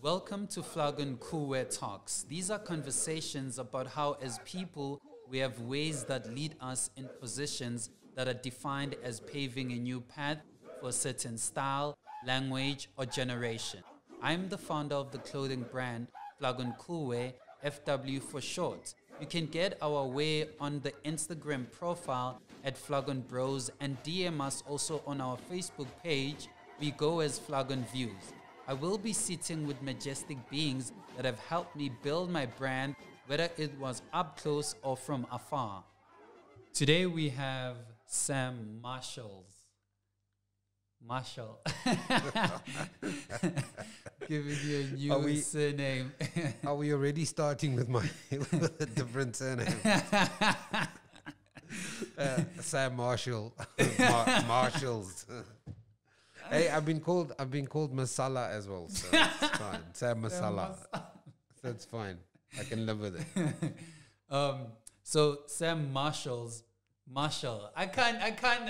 Welcome to Flgnwear Talks. These are conversations about how, as people, we have ways that lead us in positions that are defined as paving a new path for a certain style, language, or generation. I'm the founder of the clothing brand Flgnwear, FW for short. You can get our wear on the Instagram profile at Bros and DM us also on our Facebook page. We go as Views. I will be sitting with majestic beings that have helped me build my brand, whether it was up close or from afar. Today we have Sam Marshall. Giving you a new surname. Are we already starting with with a different surname? Sam Marshall. Marshalls. Hey, I've been called Masala as well, so it's fine. Sam Masala. So it's fine. I can live with it. So Sam Marshall. I can't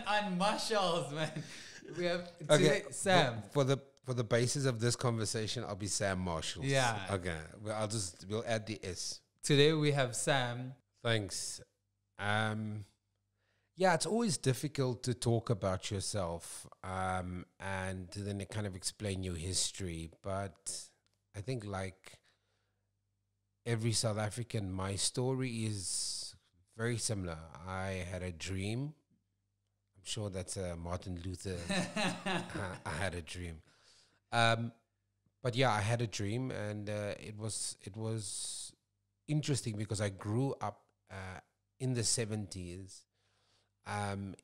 unmarshalls, man. We have today, Sam. For the basis of this conversation, I'll be Sam Marshall. Yeah. Okay. Well, we'll add the S. Today we have Sam. Thanks. Yeah, it's always difficult to talk about yourself and to then kind of explain your history. But I think, like every South African, my story is very similar. I had a dream. I'm sure that's Martin Luther. I had a dream. But yeah, I had a dream, and it was interesting because I grew up in the 70s.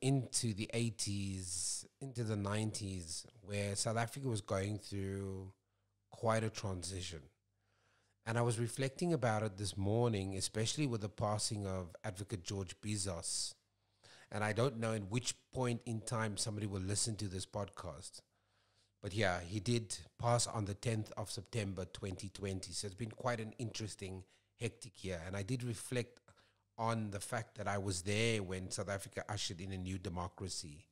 Into the 80s, into the 90s, where South Africa was going through quite a transition. And I was reflecting about it this morning, especially with the passing of Advocate George Bizos. And I don't know in which point in time somebody will listen to this podcast. But yeah, he did pass on the 10th of September 2020. So it's been quite an interesting, hectic year. And I did reflect on the fact that I was there when South Africa ushered in a new democracy,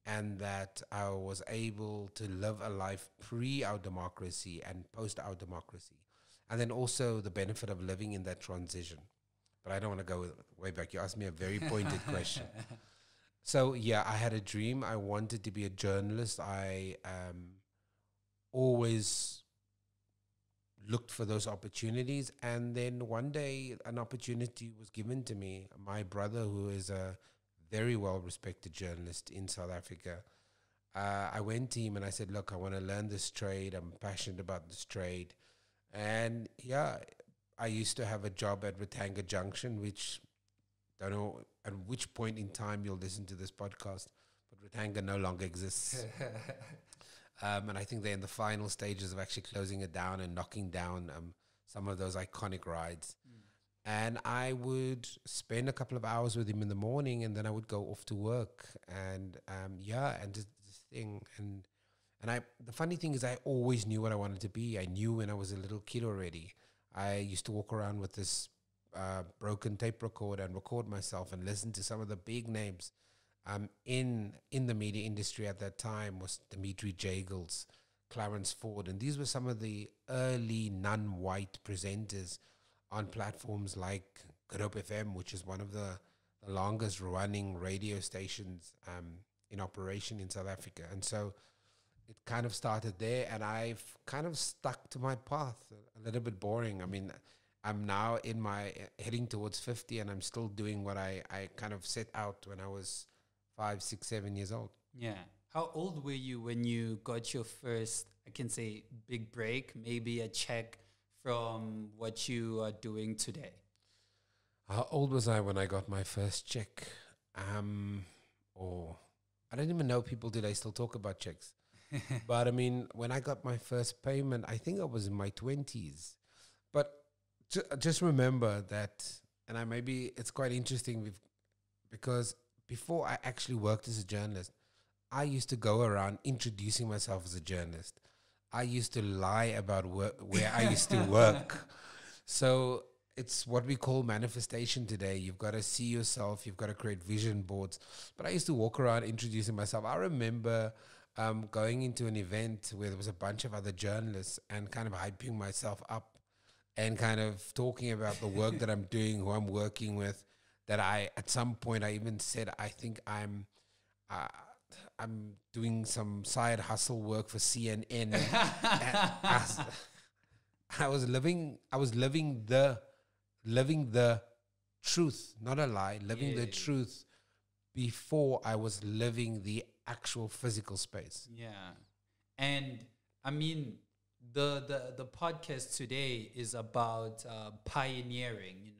and that I was able to live a life pre our democracy and post our democracy, and then also the benefit of living in that transition. But I don't want to go way back. You asked me a very pointed question. So yeah, I had a dream. I wanted to be a journalist. I always looked for those opportunities, and then one day an opportunity was given to me. My brother, who is a very well-respected journalist in South Africa, I went to him and I said, look, I want to learn this trade. I'm passionate about this trade. And yeah, I used to have a job at Ratanga Junction, which, don't know at which point in time you'll listen to this podcast, but Ratanga no longer exists. And I think they're in the final stages of actually closing it down and knocking down some of those iconic rides. And I would spend a couple of hours with him in the morning, and then I would go off to work. And and this thing. And the funny thing is, I always knew what I wanted to be. I knew when I was a little kid already. I used to walk around with this broken tape recorder and record myself and listen to some of the big names. In the media industry at that time was Dimitri Jagels, Clarence Ford, and these were some of the early non-white presenters on platforms like Good FM, which is one of the longest running radio stations in operation in South Africa. And so it kind of started there, and I've kind of stuck to my path. A little bit boring. I mean, I'm now heading towards 50, and I'm still doing what I kind of set out when I was 5, 6, 7 years old. Yeah. How old were you when you got your first, I can say, big break, maybe a check from what you are doing today? How old was I when I got my first check? I don't even know people today still talk about checks. But I mean, when I got my first payment, I think I was in my 20s. But just remember that, and it's quite interesting because before I actually worked as a journalist, I used to go around introducing myself as a journalist. I used to lie about where I used to work. So it's what we call manifestation today. You've got to see yourself. You've got to create vision boards. But I used to walk around introducing myself. I remember going into an event where there was a bunch of other journalists and kind of hyping myself up and kind of talking about the work that I'm doing, who I'm working with, that at some point I even said, I think uh, I'm doing some side hustle work for CNN. And I was living the truth, not a lie, living the truth before I was living the actual physical space. Yeah. And I mean, the podcast today is about pioneering,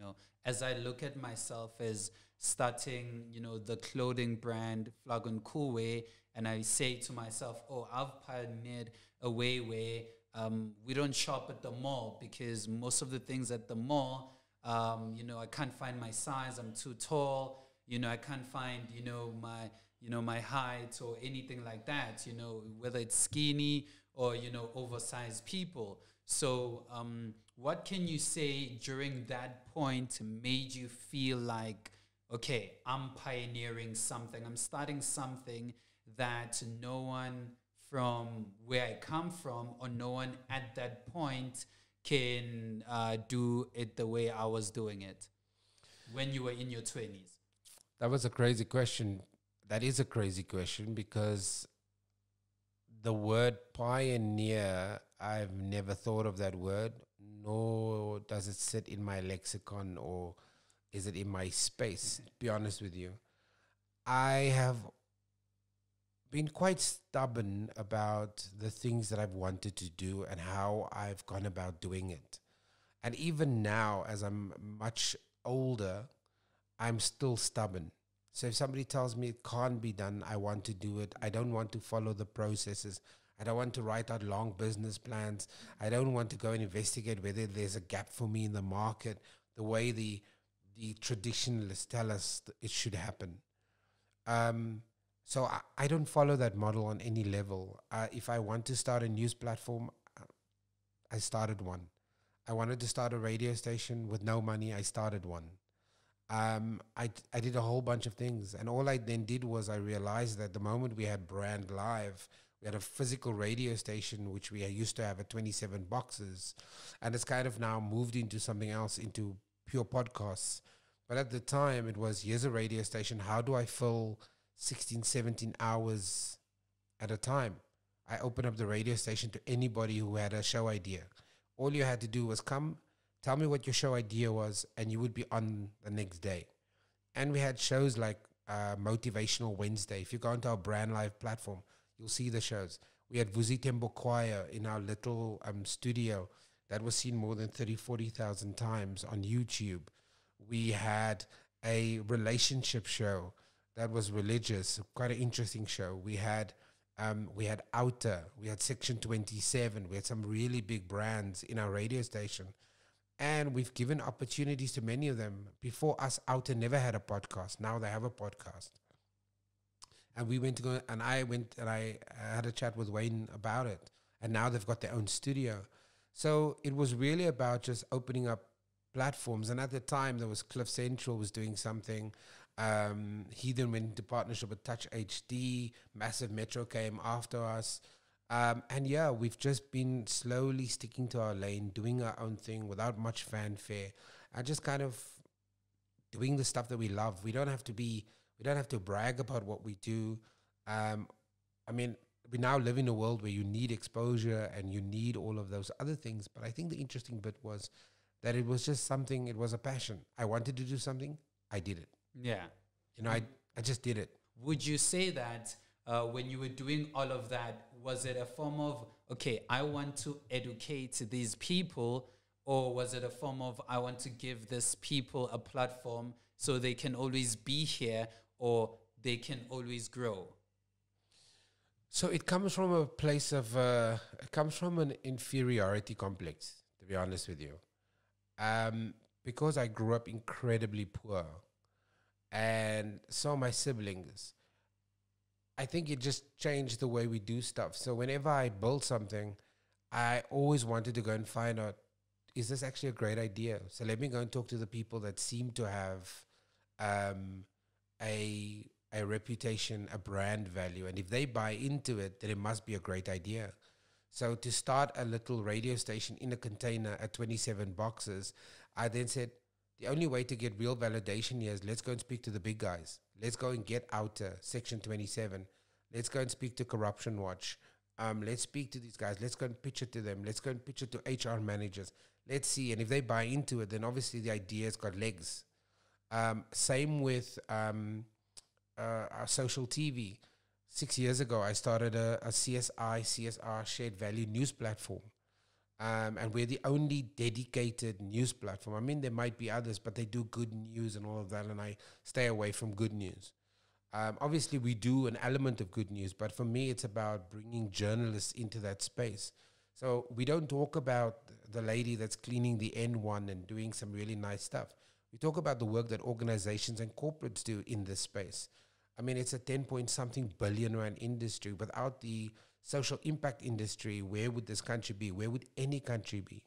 as I look at myself as starting, the clothing brand Flgnwear, and I say to myself, oh, I've pioneered a way where we don't shop at the mall, because most of the things at the mall, I can't find my size, I'm too tall, I can't find, my height or anything like that, whether it's skinny or, oversized people. So what can you say during that point made you feel like, okay, I'm pioneering something, I'm starting something that no one from where I come from, or no one at that point can do it the way I was doing it when you were in your 20s? That was a crazy question. That is a crazy question, because the word pioneer, I've never thought of that word, nor does it sit in my lexicon or is it in my space, to be honest with you. I have been quite stubborn about the things that I've wanted to do and how I've gone about doing it. And even now, as I'm much older, I'm still stubborn. So if somebody tells me it can't be done, I want to do it. I don't want to follow the processes. I don't want to write out long business plans. I don't want to go and investigate whether there's a gap for me in the market, the way the traditionalists tell us it should happen. So I don't follow that model on any level. If I want to start a news platform, I started one. I wanted to start a radio station with no money. I started one. I did a whole bunch of things. And all I then did was I realized that the moment we had Brand Live, we had a physical radio station, which we used to have at 27 boxes. And it's kind of now moved into something else, into pure podcasts. But at the time, it was, here's a radio station. How do I fill 16, 17 hours at a time? I opened up the radio station to anybody who had a show idea. All you had to do was come, tell me what your show idea was, and you would be on the next day. And we had shows like Motivational Wednesday. If you go onto our Brand Live platform, you'll see the shows. We had Vuzi Tembo Choir in our little studio that was seen more than 30, 40,000 times on YouTube. We had a relationship show that was religious, quite an interesting show. We had Outer, we had Section 27, we had some really big brands in our radio station. And we've given opportunities to many of them. Before us, Outer never had a podcast. Now they have a podcast. And we went to go, and I went and I had a chat with Wayne about it. And now they've got their own studio. So it was really about just opening up platforms. And at the time, there was Cliff Central was doing something. He then went into partnership with Touch HD. Massive Metro came after us. And yeah, we've just been slowly sticking to our lane, doing our own thing without much fanfare, and just kind of doing the stuff that we love. We don't have to brag about what we do. I mean, we now live in a world where you need exposure and you need all of those other things. But I think the interesting bit was that it was just something, it was a passion. I wanted to do something, I did it. Yeah. I just did it. Would you say that when you were doing all of that, was it a form of, okay, I want to educate these people, or was it a form of, I want to give these people a platform so they can always be here or they can always grow? So it comes from a place of, it comes from an inferiority complex, to be honest with you. Because I grew up incredibly poor, and so my siblings, I think it just changed the way we do stuff. So whenever I build something, I always wanted to go and find out, is this actually a great idea? So let me go and talk to the people that seem to have a a reputation, a brand value. And if they buy into it, then it must be a great idea. So to start a little radio station in a container at 27 boxes, I then said, the only way to get real validation here is let's go and speak to the big guys. Let's go and get out Section 27. Let's go and speak to Corruption Watch. Let's speak to these guys. Let's go and pitch it to them. Let's go and pitch it to HR managers. Let's see. And if they buy into it, then obviously the idea's got legs. Same with our social TV. 6 years ago, I started a CSR shared value news platform. And we're the only dedicated news platform. I mean, there might be others, but they do good news and all of that, and I stay away from good news. Obviously, we do an element of good news, but for me, it's about bringing journalists into that space. So we don't talk about the lady that's cleaning the N1 and doing some really nice stuff. We talk about the work that organizations and corporates do in this space. I mean, it's a 10-point-something billion rand industry. Without the social impact industry, where would this country be? Where would any country be?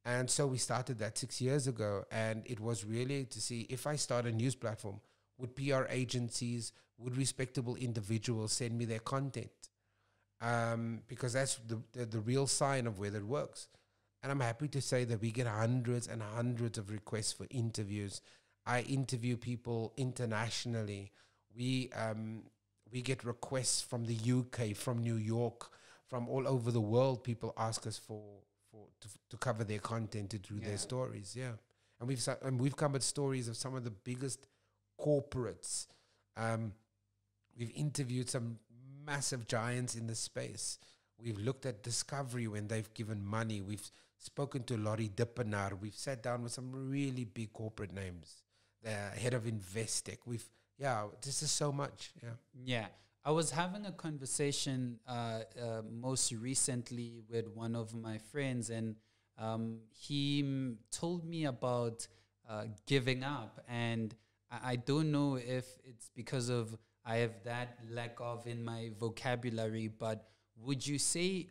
And so we started that 6 years ago, and it was really to see if I start a news platform, would PR agencies, would respectable individuals send me their content? Because that's the real sign of whether it works. And I'm happy to say that we get hundreds and hundreds of requests for interviews. I interview people internationally. We get requests from the UK, from New York, from all over the world. People ask us to cover their content, to do their stories. Yeah, and we've covered stories of some of the biggest corporates. We've interviewed some massive giants in the space. We've looked at Discovery when they've given money. We've spoken to Laurie Dippenaar. We've sat down with some really big corporate names. The head of Investec. This is so much. Yeah. I was having a conversation most recently with one of my friends, and he told me about giving up. And I don't know if it's because of I have that lack of in my vocabulary, but would you say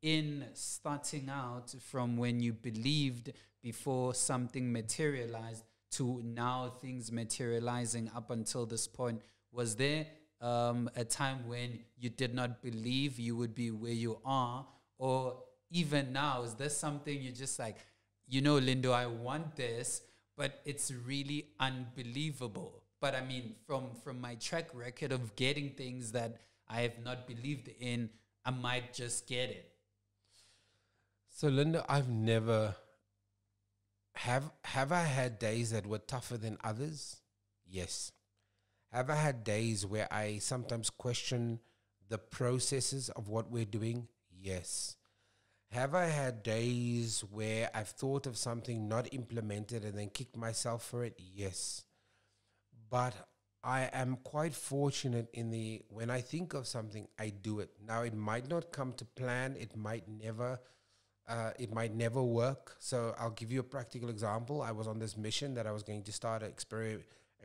in starting out from when you believed before something materialized to now things materializing up until this point, was there a time when you did not believe you would be where you are? Or even now, is there something you're just like, Lindo, I want this, but it's really unbelievable? But I mean, from my track record of getting things that I have not believed in, I might just get it. So Linda, I've never... Have I had days that were tougher than others? Yes. Have I had days where I sometimes question the processes of what we're doing? Yes. Have I had days where I've thought of something, not implemented, and then kicked myself for it? Yes. But I am quite fortunate when I think of something, I do it. Now, it might not come to plan. It might never work. So I'll give you a practical example. I was on this mission that I was going to start an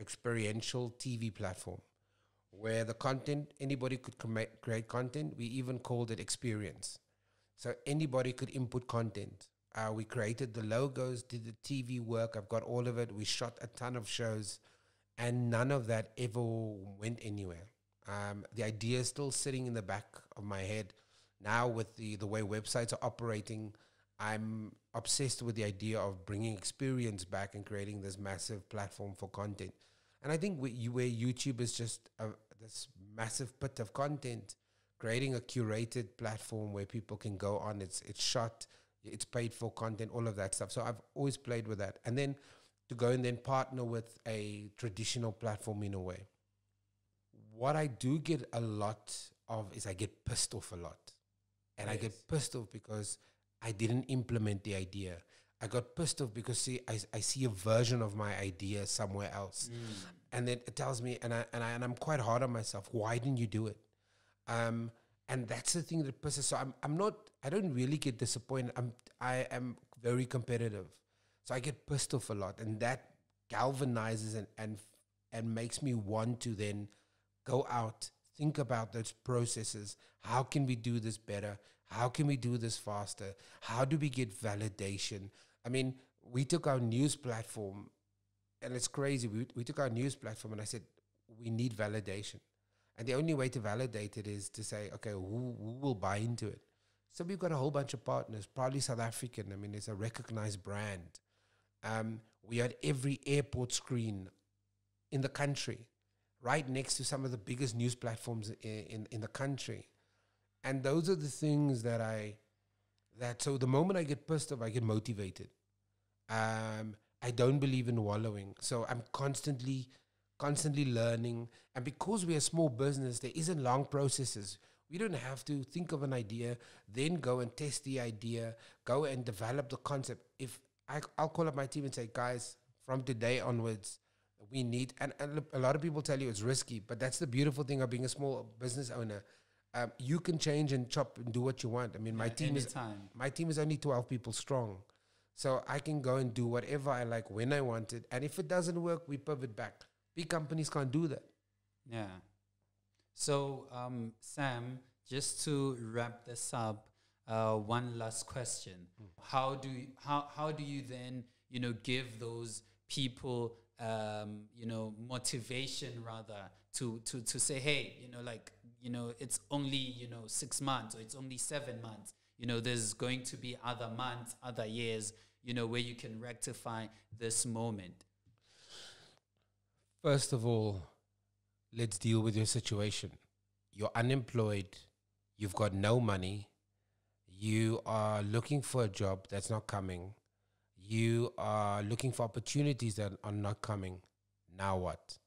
experiential TV platform where the content, anybody could create content. We even called it experience. So anybody could input content. We created the logos, did the TV work. I've got all of it. We shot a ton of shows, and none of that ever went anywhere. The idea is still sitting in the back of my head. Now with the way websites are operating, I'm obsessed with the idea of bringing experience back and creating this massive platform for content. And I think where YouTube is just this massive pit of content, creating a curated platform where people can go on, it's shot, it's paid for content, all of that stuff. So I've always played with that. And then to go and then partner with a traditional platform in a way. What I do get a lot of is I get pissed off a lot. And I get pissed off because I didn't implement the idea. I got pissed off because I see a version of my idea somewhere else. And then it tells me, and I'm quite hard on myself, why didn't you do it? And that's the thing that pisses. So I don't really get disappointed. I am very competitive. So I get pissed off a lot, and that galvanizes and makes me want to then go out, think about those processes. How can we do this better? How can we do this faster? How do we get validation? I mean, we took our news platform, and it's crazy. We took our news platform, and I said, we need validation. And the only way to validate it is to say, okay, who will buy into it? So we've got a whole bunch of partners, probably South African. I mean, it's a recognized brand. We had every airport screen in the country, right next to some of the biggest news platforms in the country. And those are the things so the moment I get pissed off, I get motivated. I don't believe in wallowing. So I'm constantly learning. And because we're a small business, there isn't long processes. We don't have to think of an idea, then go and test the idea, go and develop the concept. If I'll call up my team and say, guys, from today onwards, we need, and a lot of people tell you it's risky, but that's the beautiful thing of being a small business owner. You can change and chop and do what you want. I mean, my team is only 12 people strong. So I can go and do whatever I like when I want it. And if it doesn't work, we pivot back. Big companies can't do that. Yeah. So, Sam, just to wrap this up, one last question. How do you then, give those people, motivation rather to say, hey, it's only, 6 months or it's only 7 months. There's going to be other months, other years, where you can rectify this moment. First of all, let's deal with your situation. You're unemployed. You've got no money. You are looking for a job that's not coming. You are looking for opportunities that are not coming. Now what?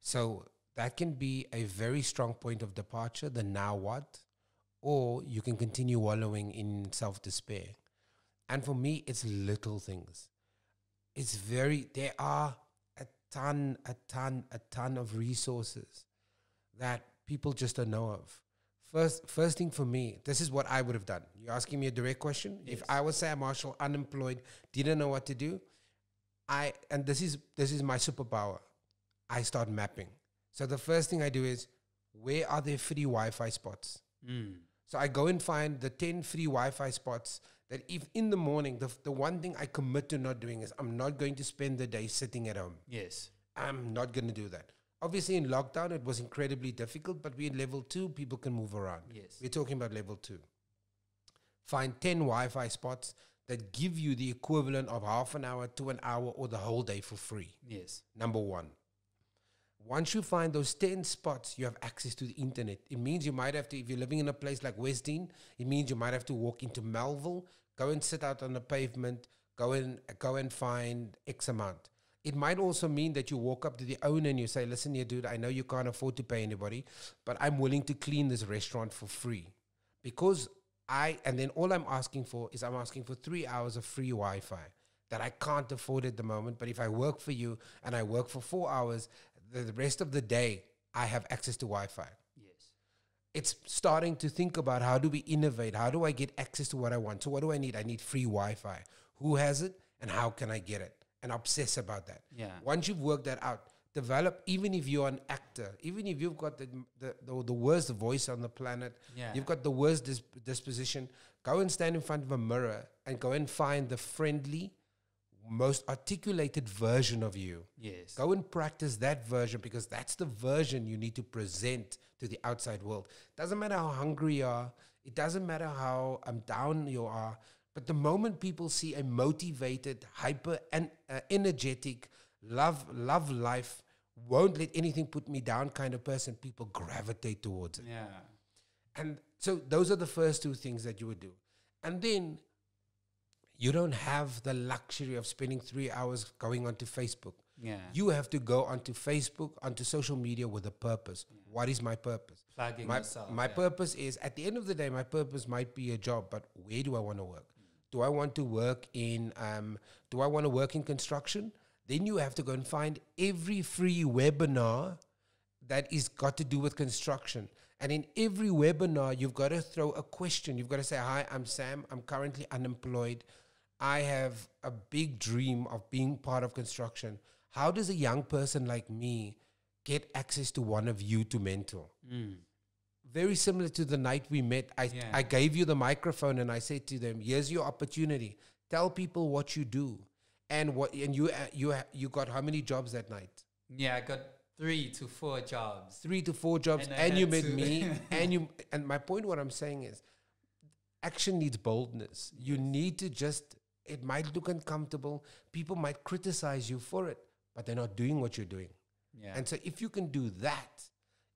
So that can be a very strong point of departure, the now what? Or you can continue wallowing in self-despair. And for me, it's little things. There are a ton of resources that people just don't know of. First thing for me, this is what I would have done. You're asking me a direct question. Yes. If I was Sam Marshall, unemployed, didn't know what to do, and this is my superpower. I start mapping. So the first thing I do is, where are there free Wi-Fi spots? So I go and find the 10 free Wi-Fi spots that if in the morning, the one thing I commit to not doing is I'm not going to spend the day sitting at home. Yes. I'm not going to do that. Obviously, in lockdown, it was incredibly difficult, but we're in level 2, people can move around. Yes. We're talking about level 2. Find 10 Wi-Fi spots that give you the equivalent of half an hour to an hour or the whole day for free. Yes. Number 1. Once you find those 10 spots, you have access to the internet. It means you might have to, if you're living in a place like Westdean, it means you might have to walk into Melville, go and sit out on the pavement, go and find X amount. It might also mean that you walk up to the owner and you say, listen here, dude, I know you can't afford to pay anybody, but I'm willing to clean this restaurant for free. And then all I'm asking for is 3 hours of free Wi-Fi that I can't afford at the moment. But if I work for you and I work for 4 hours, the rest of the day, I have access to Wi-Fi. Yes. It's starting to think about, how do we innovate? How do I get access to what I want? So what do I need? I need free Wi-Fi. Who has it and how can I get it? And obsess about that. Yeah. Once you've worked that out, develop, even if you're an actor, even if you've got the worst voice on the planet, you've got the worst disposition, go and stand in front of a mirror and go and find the friendly, most articulated version of you. Yes. Go and practice that version, because that's the version you need to present to the outside world. Doesn't matter how hungry you are. It doesn't matter how down you are. But the moment people see a motivated, hyper and energetic, love life, won't let anything put me down kind of person, people gravitate towards it. Yeah. And so those are the first 2 things that you would do. And then you don't have the luxury of spending 3 hours going onto Facebook. Yeah. You have to go onto Facebook, onto social media with a purpose. Yeah. What is my purpose? Plugging yourself. My purpose is, at the end of the day, my purpose might be a job, but where do I want to work? Do I want to work in construction? Then you have to go and find every free webinar that is got to do with construction. And in every webinar, you've got to throw a question. You've got to say, hi, I'm Sam. I'm currently unemployed. I have a big dream of being part of construction. How does a young person like me get access to one of you to mentor? Very similar to the night we met. I gave you the microphone and I said to them, here's your opportunity. Tell people what you do. And you got how many jobs that night? Yeah, I got 3 to 4 jobs. 3 to 4 jobs, And I and you had met to- me, and my point, what I'm saying is, action needs boldness. You need to just, it might look uncomfortable. People might criticize you for it, but they're not doing what you're doing. Yeah. And so if you can do that,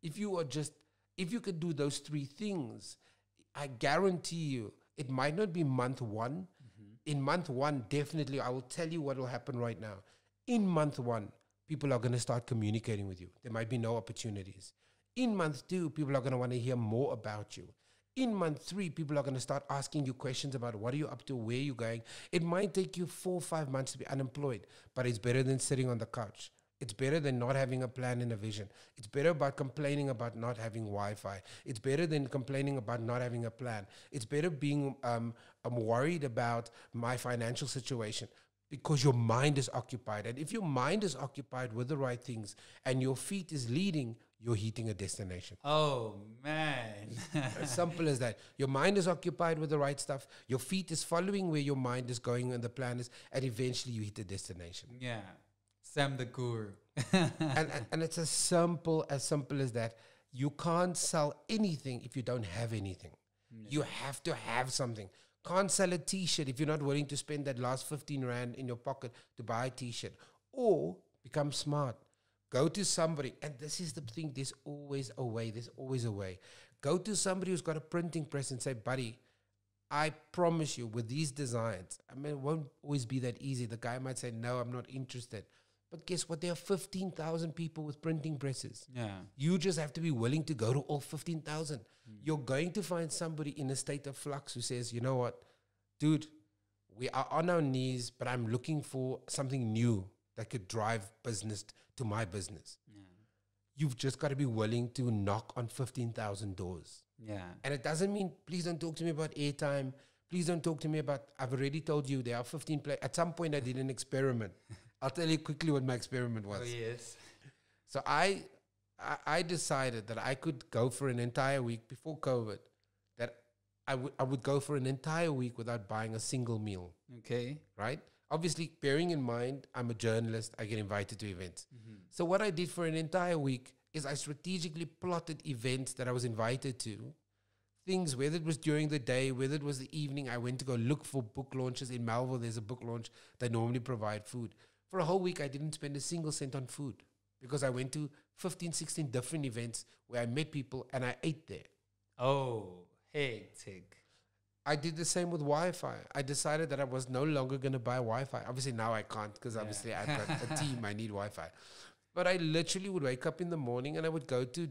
if you can do those three things, I guarantee you, it might not be month one. In month one, definitely, I will tell you what will happen right now. In month one, people are going to start communicating with you. There might be no opportunities. In month two, people are going to want to hear more about you. In month three, people are going to start asking you questions about what are you up to, where are you going. It might take you 4 or 5 months to be unemployed, but it's better than sitting on the couch. It's better than not having a plan and a vision. It's better about complaining about not having Wi-Fi. It's better than complaining about not having a plan. It's better being I'm worried about my financial situation, because your mind is occupied. And if your mind is occupied with the right things and your feet is leading, you're hitting a destination. Oh, man. As simple as that. Your mind is occupied with the right stuff. Your feet is following where your mind is going and the plan is, and eventually you hit a destination. Yeah. Sam the Guru. and it's as simple as that. You can't sell anything if you don't have anything. You have to have something. Can't sell a t-shirt if you're not willing to spend that last 15 rand in your pocket to buy a t-shirt. Or become smart. Go to somebody, and this is the thing, there's always a way. Go to somebody who's got a printing press and say, buddy, I promise you, with these designs, I mean, it won't always be that easy. The guy might say, no, I'm not interested. But guess what? There are 15,000 people with printing presses. Yeah. You just have to be willing to go to all 15,000. You're going to find somebody in a state of flux who says, you know what, dude, we are on our knees, but I'm looking for something new that could drive business to my business. Yeah. You've just got to be willing to knock on 15,000 doors. Yeah. And it doesn't mean, please don't talk to me about airtime. Please don't talk to me about, I've already told you there are 15 At some point I did an experiment. I'll tell you quickly what my experiment was. Oh, yes. So I decided that I could go for an entire week before COVID, that I would go for an entire week without buying a single meal, Okay. right? Obviously, bearing in mind, I'm a journalist, I get invited to events. So what I did for an entire week is I strategically plotted events that I was invited to, things, whether it was during the day, whether it was the evening, I went to go look for book launches. In Melville, there's a book launch. They normally provide food. For a whole week, I didn't spend a single cent on food because I went to 15, 16 different events where I met people and I ate there. Oh, hectic. I did the same with Wi-Fi. I decided that I was no longer going to buy Wi-Fi. Obviously, now I can't because obviously I've got a team. I need Wi-Fi. But I literally would wake up in the morning and I would go to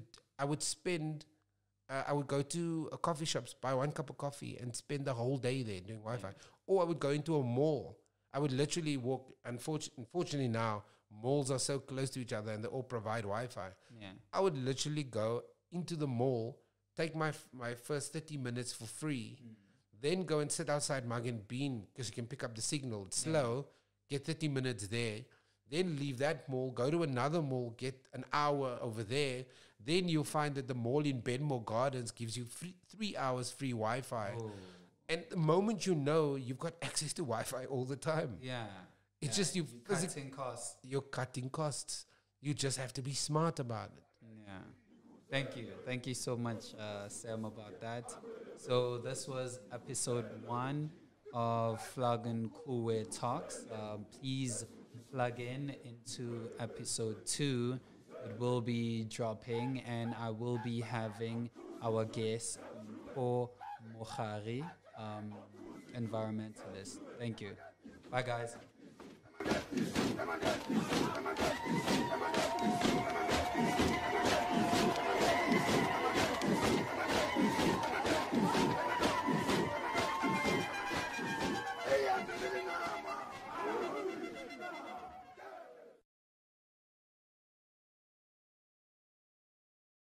coffee shops, buy 1 cup of coffee and spend the whole day there doing Wi-Fi. Or I would go into a mall. I would literally walk. Unfortunately now, malls are so close to each other and they all provide Wi-Fi. Yeah. I would literally go into the mall, take my first 30 minutes for free, then go and sit outside Mug and Bean because you can pick up the signal. It's slow, get 30 minutes there, then leave that mall, go to another mall, get an hour over there. Then you'll find that the mall in Benmore Gardens gives you 3 hours free Wi-Fi. Oh. And the moment you know, you've got access to Wi-Fi all the time. Yeah. It's just you're cutting costs. You're cutting costs. You just have to be smart about it. Yeah. Thank you. Thank you so much, Sam, about that. So this was episode 1 of Flgnwear Talks. Please plug into episode 2. It will be dropping, and I will be having our guest, Paul Mohari, environmentalist. Thank you. Bye, guys.